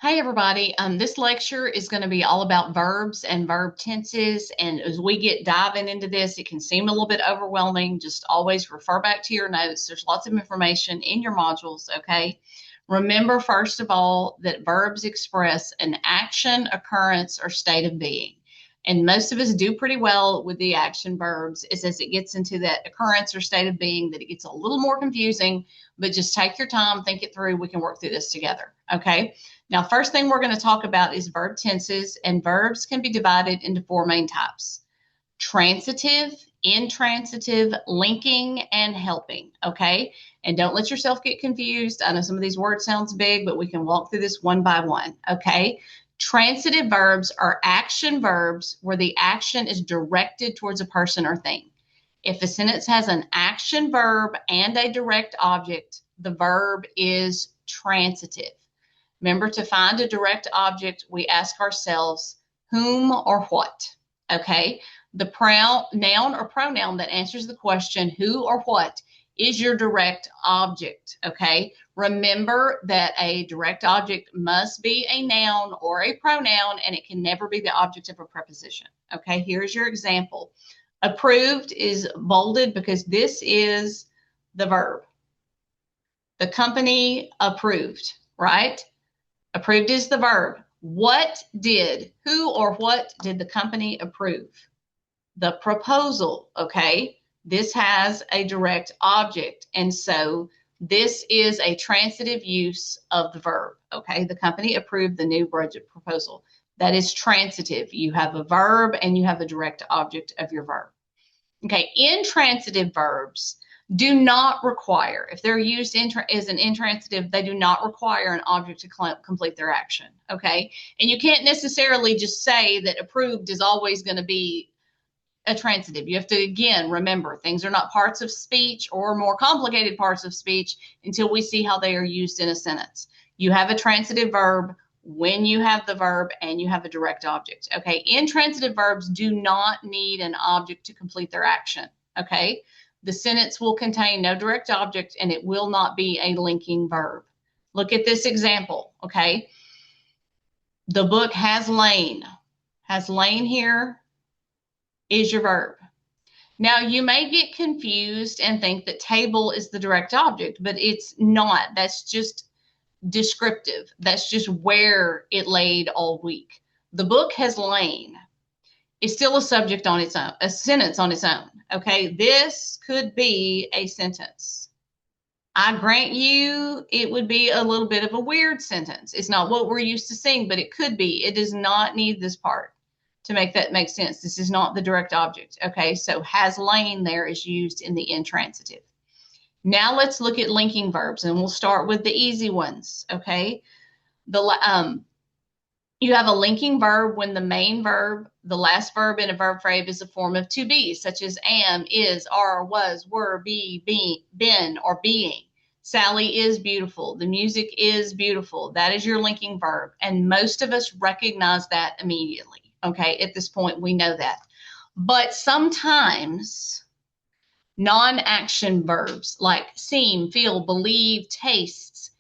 Hey everybody, this lecture is going to be all about verbs and verb tenses. And as we get diving into this, it can seem a little bit overwhelming. Just always refer back to your notes. There's lots of information in your modules, okay? Remember, first of all, that verbs express an action, occurrence, or state of being. And most of us do pretty well with the action verbs. It's as it gets into that occurrence or state of being that it gets a little more confusing, but just take your time, think it through. We can work through this together, okay? Now, first thing we're going to talk about is verb tenses, and verbs can be divided into four main types: transitive, intransitive, linking, and helping. Okay. And don't let yourself get confused. I know some of these words sounds big, but we can walk through this one by one. Okay. Transitive verbs are action verbs where the action is directed towards a person or thing. If a sentence has an action verb and a direct object, the verb is transitive. Remember, to find a direct object, we ask ourselves whom or what. Okay. The noun or pronoun that answers the question who or what is your direct object. Okay. Remember that a direct object must be a noun or a pronoun, and it can never be the object of a preposition. Okay. Here's your example. Approved is bolded because this is the verb. The company approved, right? Approved is the verb. Who or what did the company approve? The proposal, okay? This has a direct object. And so this is a transitive use of the verb, okay? The company approved the new budget proposal. That is transitive. You have a verb and you have a direct object of your verb. Okay, intransitive verbs do not require, if they're used as an intransitive, they do not require an object to complete their action, okay? And you can't necessarily just say that approved is always going to be a transitive. You have to, again, remember, things are not parts of speech or more complicated parts of speech until we see how they are used in a sentence. You have a transitive verb when you have the verb and you have a direct object, okay? Intransitive verbs do not need an object to complete their action, okay? The sentence will contain no direct object and it will not be a linking verb. Look at this example, okay? The book has lain. Has lain here is your verb. Now, you may get confused and think that table is the direct object, but it's not. That's just descriptive. That's just where it laid all week. The book has lain is still a subject on its own, a sentence on its own. Okay, this could be a sentence. I grant you it would be a little bit of a weird sentence. It's not what we're used to seeing, but it could be. It does not need this part to make that make sense. This is not the direct object. Okay, so has lain there is used in the intransitive. Now let's look at linking verbs, and we'll start with the easy ones. Okay, you have a linking verb when the main verb, the last verb in a verb phrase, is a form of to be, such as am, is, are, was, were, been, or being. Sally is beautiful. The music is beautiful. That is your linking verb. And most of us recognize that immediately. Okay, at this point, we know that. But sometimes non-action verbs like seem, feel, believe, tastes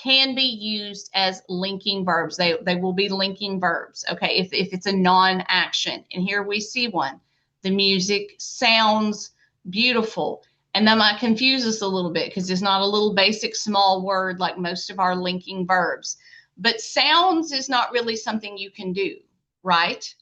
can be used as linking verbs. They will be linking verbs, okay, if it's a non-action. And here we see one. The music sounds beautiful. And that might confuse us a little bit because it's not a little basic small word like most of our linking verbs. But sounds is not really something you can do, right?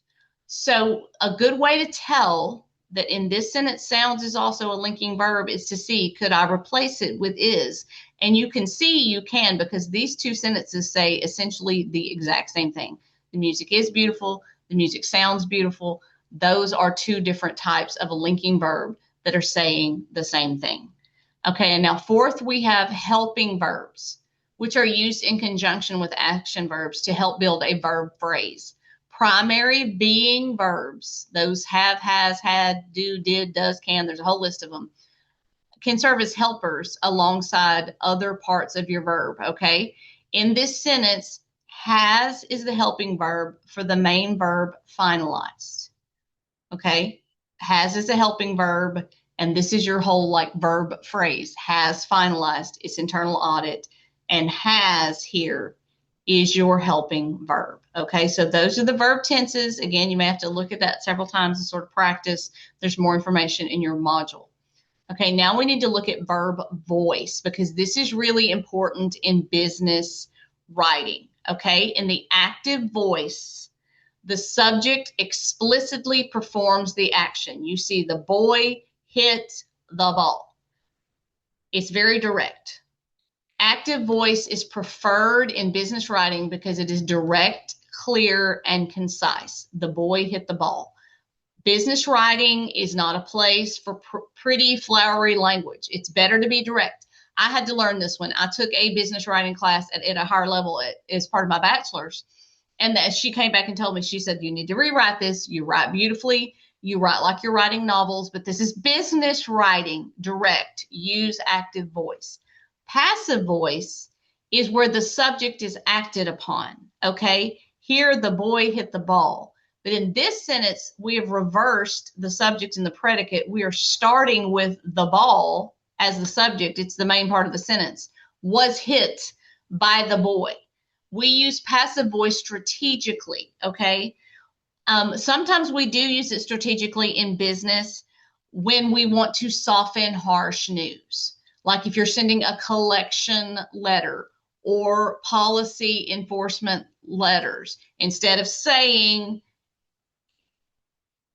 So a good way to tell that in this sentence sounds is also a linking verb is to see, could I replace it with is? And you can see you can, because these two sentences say essentially the exact same thing. The music is beautiful. The music sounds beautiful. Those are two different types of a linking verb that are saying the same thing. Okay, and now fourth, we have helping verbs, which are used in conjunction with action verbs to help build a verb phrase. Primary being verbs, those have, has, had, do, did, does, can, there's a whole list of them, can serve as helpers alongside other parts of your verb, okay? In this sentence, has is the helping verb for the main verb finalized, okay? Has is a helping verb, and this is your whole like verb phrase. Has finalized its internal audit, and has here is your helping verb. Okay, so those are the verb tenses. Again, you may have to look at that several times to sort of practice. There's more information in your module. Okay, now we need to look at verb voice because this is really important in business writing. Okay, in the active voice, the subject explicitly performs the action. You see the boy hit the ball. It's very direct. Active voice is preferred in business writing because it is direct, clear, and concise. The boy hit the ball. Business writing is not a place for pretty, flowery language. It's better to be direct. I had to learn this one. I took a business writing class at a higher level as part of my bachelor's. And she came back and told me, she said, you need to rewrite this. You write beautifully. You write like you're writing novels, but this is business writing, direct. Use active voice. Passive voice is where the subject is acted upon. Okay, here the boy hit the ball. But in this sentence, we have reversed the subject and the predicate. We are starting with the ball as the subject. It's the main part of the sentence. Was hit by the boy. We use passive voice strategically, okay? Sometimes we do use it strategically in business when we want to soften harsh news. Like if you're sending a collection letter or policy enforcement letters, instead of saying,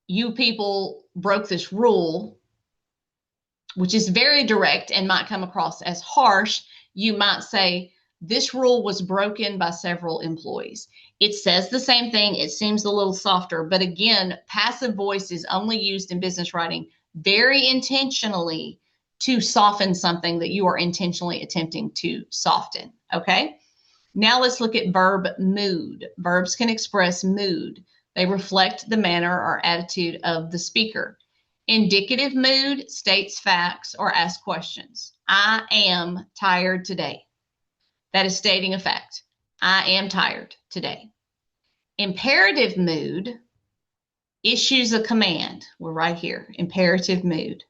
you people broke this rule, which is very direct and might come across as harsh, you might say, this rule was broken by several employees. It says the same thing. It seems a little softer, but again, passive voice is only used in business writing very intentionally to soften something that you are intentionally attempting to soften, okay? Now let's look at verb mood. Verbs can express mood. They reflect the manner or attitude of the speaker. Indicative mood states facts or asks questions. I am tired today. That is stating a fact. I am tired today. Imperative mood issues a command. We're right here. Imperative mood.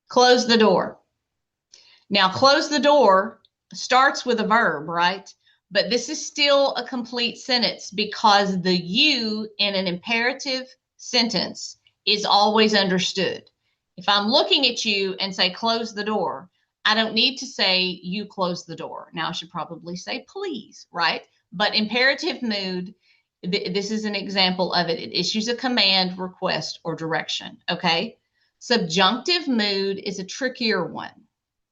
Close the door. Now, close the door starts with a verb, right? But this is still a complete sentence because the you in an imperative sentence is always understood. If I'm looking at you and say, close the door, I don't need to say, you close the door. Now, I should probably say, please, right? But imperative mood, this is an example of it. It issues a command, request, or direction, okay? Subjunctive mood is a trickier one,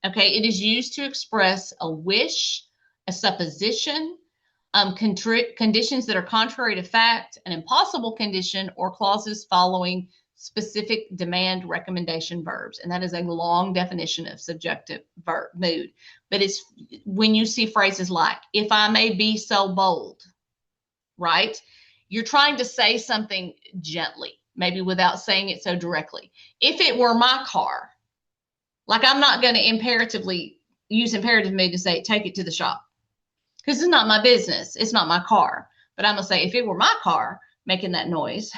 okay? It is used to express a wish, a supposition, conditions that are contrary to fact, an impossible condition, or clauses following specific demand recommendation verbs. And that is a long definition of subjunctive verb mood. But it's when you see phrases like, if I may be so bold, right? You're trying to say something gently, maybe without saying it so directly. If it were my car, like I'm not going to imperatively use imperative mood to say, take it to the shop. Because it's not my business. It's not my car. But I'm going to say, if it were my car making that noise,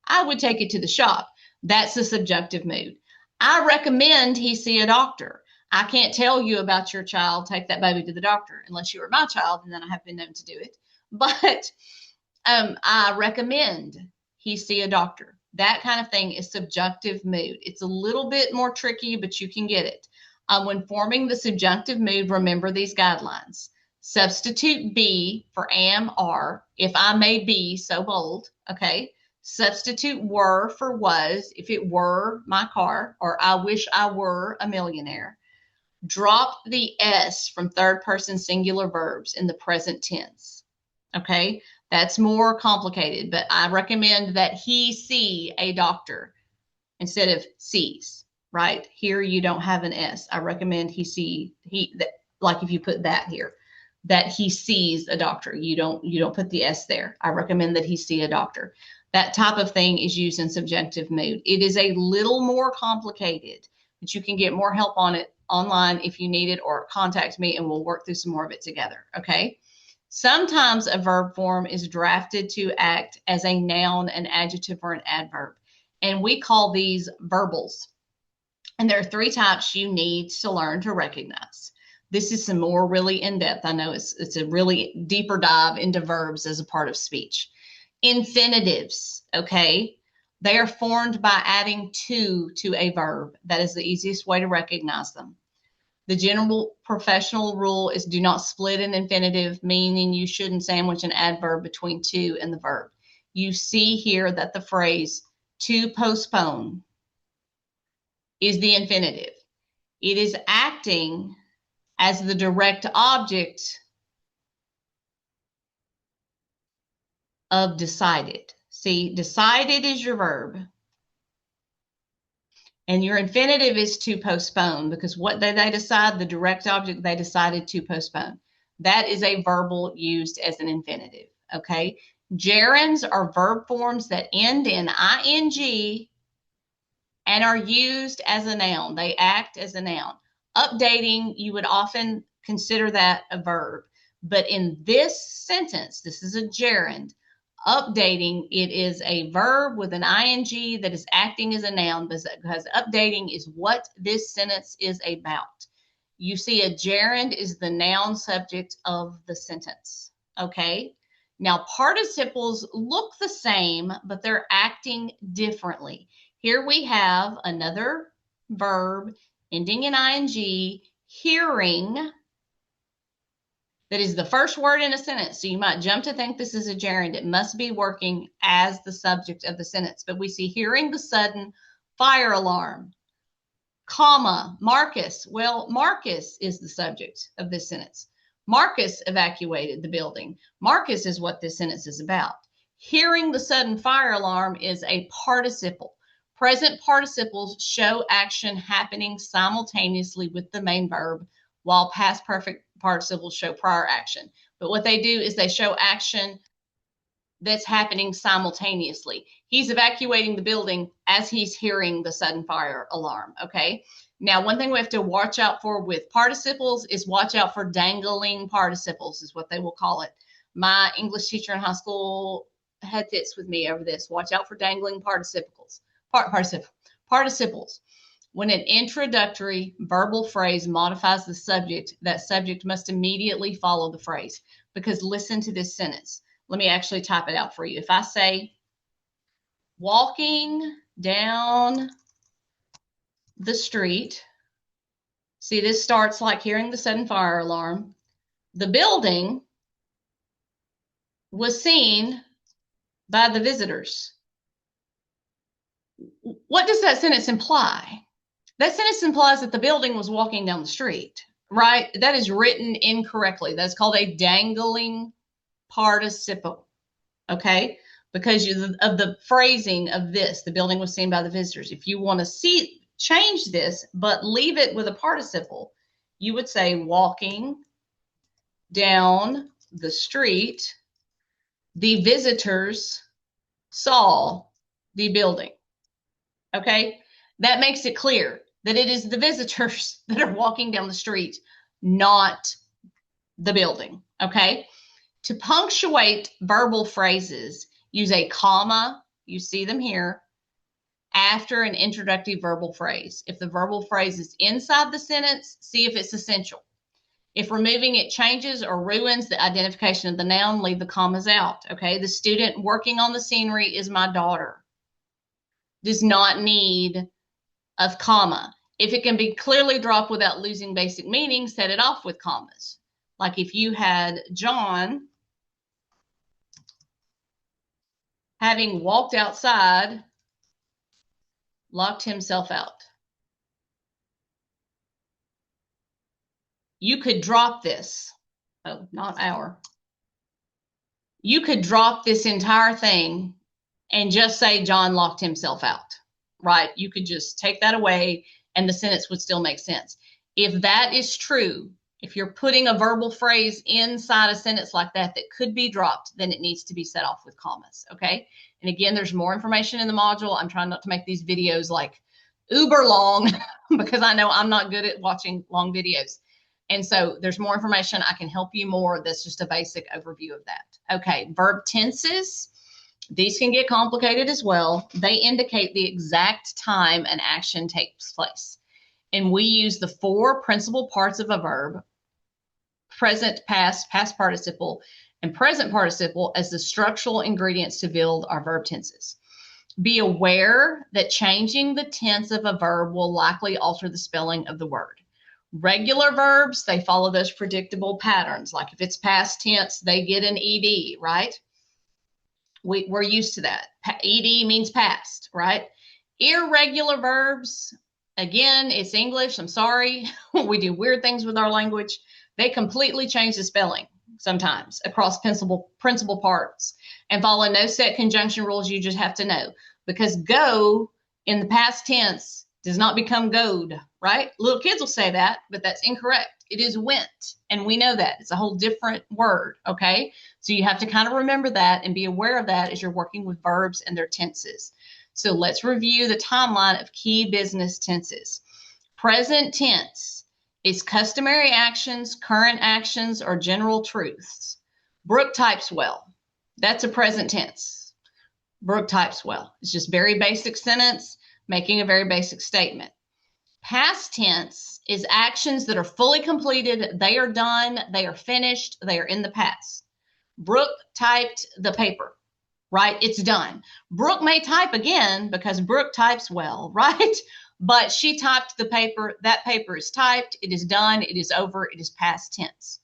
I would take it to the shop. That's the subjunctive mood. I recommend he see a doctor. I can't tell you about your child, take that baby to the doctor, unless you were my child, and then I have been known to do it. But I recommend he see a doctor. That kind of thing is subjunctive mood. It's a little bit more tricky, but you can get it. When forming the subjunctive mood, remember these guidelines. Substitute be for am, are, if I may be so bold, okay? Substitute were for was, if it were my car, or I wish I were a millionaire. Drop the S from third person singular verbs in the present tense, okay? That's more complicated, but I recommend that he see a doctor instead of sees, right? Here you don't have an S. I recommend like if you put that here, that he sees a doctor. You don't put the S there. I recommend that he see a doctor. That type of thing is used in subjunctive mood. It is a little more complicated, but you can get more help on it online if you need it, or contact me and we'll work through some more of it together, okay? Sometimes a verb form is drafted to act as a noun, an adjective, or an adverb, and we call these verbals. And there are three types you need to learn to recognize. This is some more really in-depth. I know it's a really deeper dive into verbs as a part of speech. Infinitives, okay? They are formed by adding to a verb. That is the easiest way to recognize them. The general professional rule is do not split an infinitive, meaning you shouldn't sandwich an adverb between to and the verb. You see here that the phrase to postpone is the infinitive. It is acting as the direct object of decided. See, decided is your verb. And your infinitive is to postpone, because what did they decide? The direct object they decided to postpone. That is a verbal used as an infinitive, okay? Gerunds are verb forms that end in ing and are used as a noun. They act as a noun. Updating, you would often consider that a verb. But in this sentence, this is a gerund. Updating, it is a verb with an ing that is acting as a noun, because updating is what this sentence is about. You see, a gerund is the noun subject of the sentence, okay? Now, participles look the same, but they're acting differently. Here we have another verb ending in ing, hearing. That is the first word in a sentence. So you might jump to think this is a gerund. It must be working as the subject of the sentence. But we see hearing the sudden fire alarm, comma, Marcus. Well, Marcus is the subject of this sentence. Marcus evacuated the building. Marcus is what this sentence is about. Hearing the sudden fire alarm is a participle. Present participles show action happening simultaneously with the main verb, while past perfect participles show prior action. But what they do is they show action that's happening simultaneously. He's evacuating the building as he's hearing the sudden fire alarm, okay? Now, one thing we have to watch out for with participles is watch out for dangling participles, is what they will call it. My English teacher in high school had fits with me over this. Watch out for dangling participles. Participles. When an introductory verbal phrase modifies the subject, that subject must immediately follow the phrase. Because listen to this sentence. Let me actually type it out for you. If I say, walking down the street, see, this starts like hearing the sudden fire alarm. The building was seen by the visitors. What does that sentence imply? That sentence implies that the building was walking down the street, right? That is written incorrectly. That's called a dangling participle, okay? Because of the phrasing of this, the building was seen by the visitors. If you want to change this, but leave it with a participle, you would say walking down the street, the visitors saw the building, okay? That makes it clear that it is the visitors that are walking down the street, not the building, okay? To punctuate verbal phrases, use a comma, you see them here, after an introductory verbal phrase. If the verbal phrase is inside the sentence, see if it's essential. If removing it changes or ruins the identification of the noun, leave the commas out, okay? The student working on the scenery is my daughter. Does not need a comma. If it can be clearly dropped without losing basic meaning, set it off with commas. Like if you had John having walked outside, locked himself out. You could drop this. Oh, not our. You could drop this entire thing and just say John locked himself out, right? You could just take that away and the sentence would still make sense. If that is true, if you're putting a verbal phrase inside a sentence like that that could be dropped, then it needs to be set off with commas, okay? And again, there's more information in the module. I'm trying not to make these videos like uber long because I know I'm not good at watching long videos. And so there's more information. I can help you more. That's just a basic overview of that. Okay, verb tenses. These can get complicated as well. They indicate the exact time an action takes place. And we use the four principal parts of a verb. present, past, past participle, and present participle as the structural ingredients to build our verb tenses. Be aware that changing the tense of a verb will likely alter the spelling of the word. Regular verbs, they follow those predictable patterns. Like if it's past tense, they get an ed, right? We're used to that. Ed means past, right? Irregular verbs, again, it's English. I'm sorry. We do weird things with our language. They completely change the spelling sometimes across principal parts and follow no set conjunction rules. You just have to know, because go in the past tense does not become goed, right? Little kids will say that, but that's incorrect. It is went, and we know that. It's a whole different word, okay? So you have to kind of remember that and be aware of that as you're working with verbs and their tenses. So let's review the timeline of key business tenses. Present tense is customary actions, current actions, or general truths. Brooke types well. That's a present tense. Brooke types well. It's just very basic sentence, making a very basic statement. Past tense is actions that are fully completed. They are done. They are finished. They are in the past. Brooke typed the paper, right? It's done. Brooke may type again because Brooke types well, right? But she typed the paper. That paper is typed. It is done. It is over. It is past tense.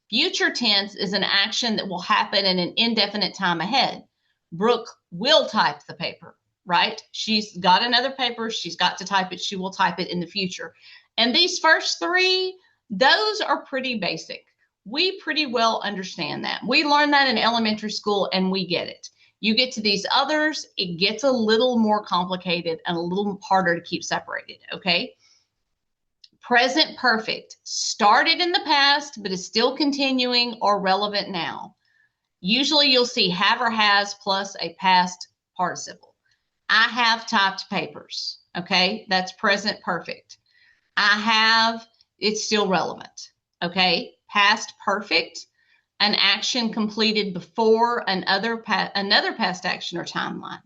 Future tense is an action that will happen in an indefinite time ahead. Brooke will type the paper, right? She's got another paper. She's got to type it. She will type it in the future. And these first three, those are pretty basic. We pretty well understand that. We learned that in elementary school and we get it. You get to these others, it gets a little more complicated and a little harder to keep separated, okay? Present perfect started in the past, but is still continuing or relevant now. Usually you'll see have or has plus a past participle. I have typed papers, okay? That's present perfect. I have, it's still relevant, okay? Past perfect, an action completed before another past action or timeline.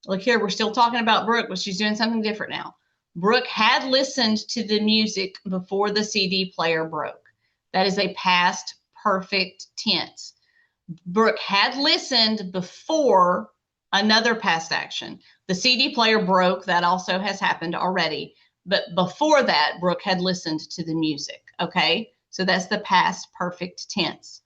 Look here, we're still talking about Brooke, but she's doing something different now. Brooke had listened to the music before the CD player broke. That is a past perfect tense. Brooke had listened before another past action. The CD player broke. That also has happened already. But before that, Brooke had listened to the music, okay? So that's the past perfect tense.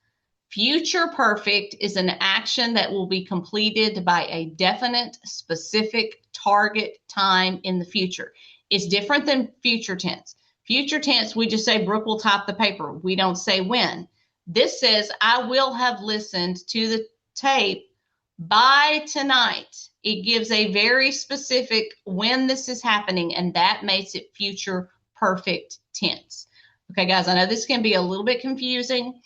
Future perfect is an action that will be completed by a definite, specific target time in the future. It's different than future tense. Future tense, we just say Brooke will type the paper. We don't say when. This says, I will have listened to the tape by tonight. It gives a very specific when this is happening, and that makes it future perfect tense. Okay, guys, I know this can be a little bit confusing.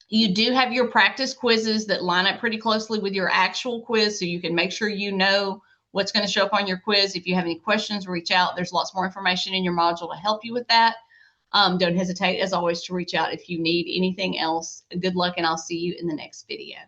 You do have your practice quizzes that line up pretty closely with your actual quiz, so you can make sure you know what's going to show up on your quiz. If you have any questions, reach out. There's lots more information in your module to help you with that. Don't hesitate, as always, to reach out if you need anything else. Good luck, and I'll see you in the next video.